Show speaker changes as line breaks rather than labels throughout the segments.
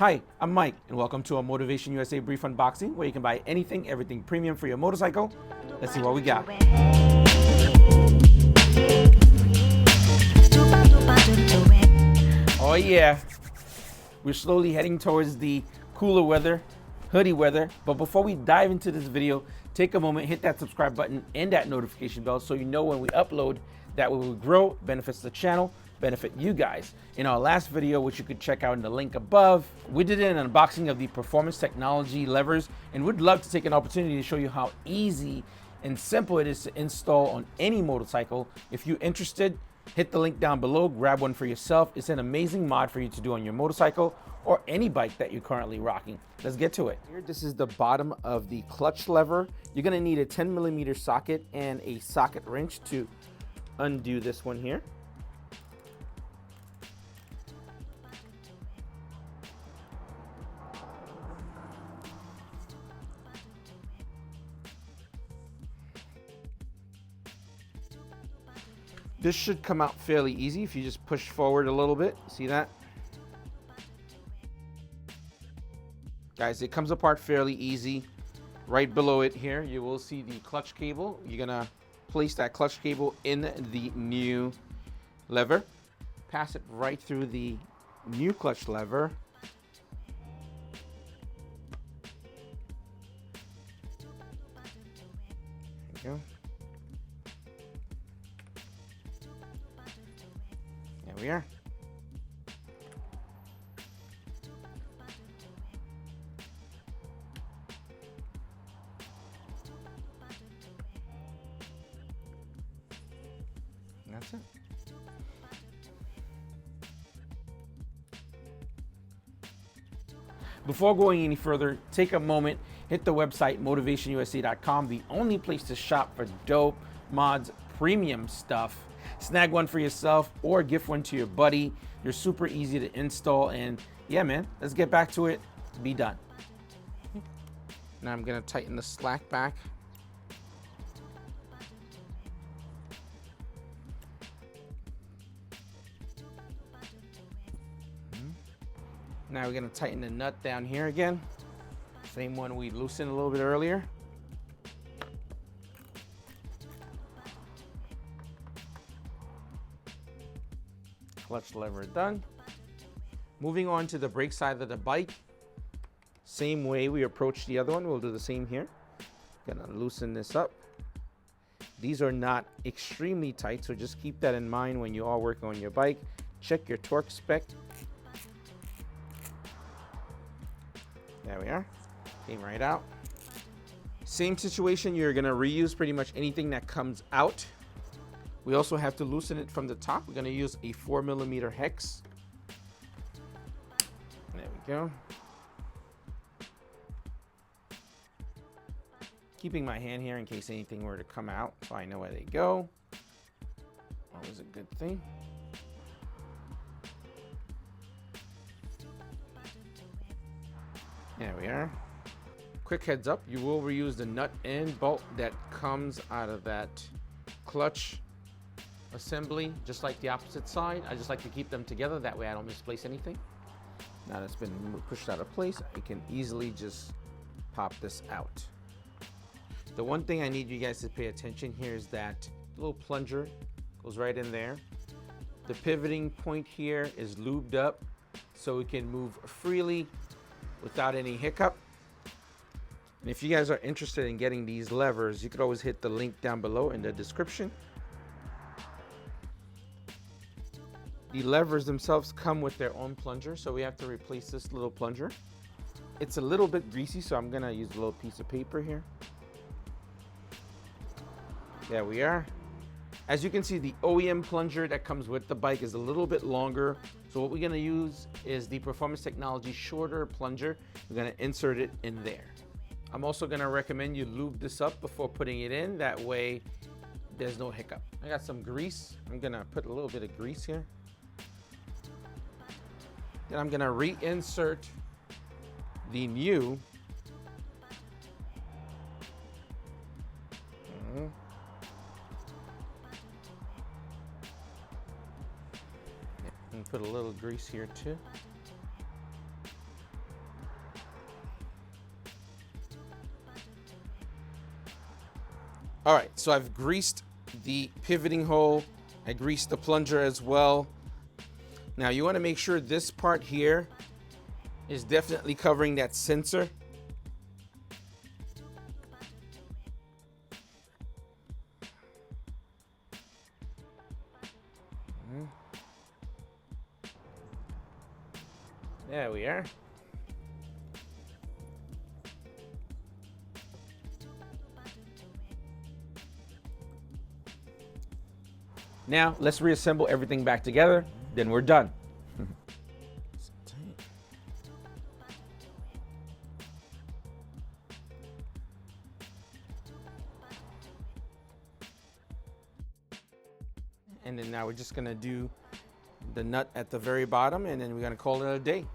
Hi, I'm Mike, and welcome to a Motivation USA brief unboxing where you can buy anything, everything premium for your motorcycle. Let's see what we got. Oh yeah, we're slowly heading towards the cooler weather, hoodie weather. But before we dive into this video, take a moment, hit that subscribe button and that notification bell so you know when we upload. That way we grow, benefits the channel, benefit you guys. In our last video, which you could check out in the link above, we did an unboxing of the performance technology levers, and we'd love to take an opportunity to show you how easy and simple it is to install on any motorcycle. If you're interested, hit the link down below, grab one for yourself. It's an amazing mod for you to do on your motorcycle or any bike that you're currently rocking. Let's get to it. Here, this is the bottom of the clutch lever. You're gonna need a 10mm socket and a socket wrench to undo this one here. This should come out fairly easy if you just push forward a little bit. See that? Guys, it comes apart fairly easy. Right below it here, you will see the clutch cable. You're gonna place that clutch cable in the new lever. Pass it right through the new clutch lever. There you go. There we are. And that's it. Before going any further, take a moment, hit the website motivationusa.com, the only place to shop for dope mods, premium stuff. Snag one for yourself or gift one to your buddy. You're super easy to install, and yeah, man, let's get back to it. Be done. Now I'm gonna tighten the slack back. Now we're gonna tighten the nut down here again. Same one we loosened a little bit earlier. Clutch lever done. Moving on to the brake side of the bike. Same way we approach the other one, we'll do the same here. Gonna loosen this up. These are not extremely tight, so just keep that in mind when you are working on your bike. Check your torque spec. There we are. Came right out. Same situation, you're gonna reuse pretty much anything that comes out. We also have to loosen it from the top. We're gonna use a 4mm hex. There we go. Keeping my hand here in case anything were to come out so I know where they go. Always a good thing. There we are. Quick heads up, you will reuse the nut and bolt that comes out of that clutch assembly, just like the opposite side. I just like to keep them together, that way I don't misplace anything. Now that's been pushed out of place, I can easily just pop this out. The one thing I need you guys to pay attention here is that little plunger goes right in there. The pivoting point here is lubed up so we can move freely without any hiccup. And if you guys are interested in getting these levers, you could always hit the link down below in the description. The levers themselves come with their own plunger, so we have to replace this little plunger. It's a little bit greasy, so I'm gonna use a little piece of paper here. There we are. As you can see, the OEM plunger that comes with the bike is a little bit longer. So what we're gonna use is the Performance Technology shorter plunger. We're gonna insert it in there. I'm also gonna recommend you lube this up before putting it in. That way there's no hiccup. I got some grease. I'm gonna put a little bit of grease here. Then I'm gonna reinsert the new and put a little grease here too. All right, so I've greased the pivoting hole. I greased the plunger as well. Now you want to make sure this part here is definitely covering that sensor. There we are. Now let's reassemble everything back together, then we're done. And then now we're just gonna do the nut at the very bottom, and then we're gonna call it a day.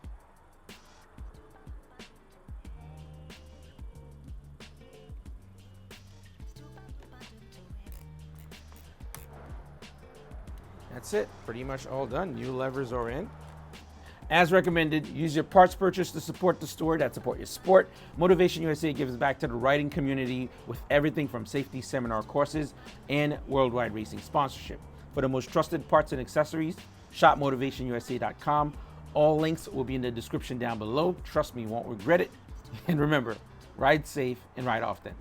That's it, pretty much all done. New levers are in. As recommended, use your parts purchase to support the store that support your sport. Motivation USA gives back to the riding community with everything from safety seminar courses and worldwide racing sponsorship. For the most trusted parts and accessories, shop motivationusa.com. All links will be in the description down below. Trust me, you won't regret it. And remember, ride safe and ride often.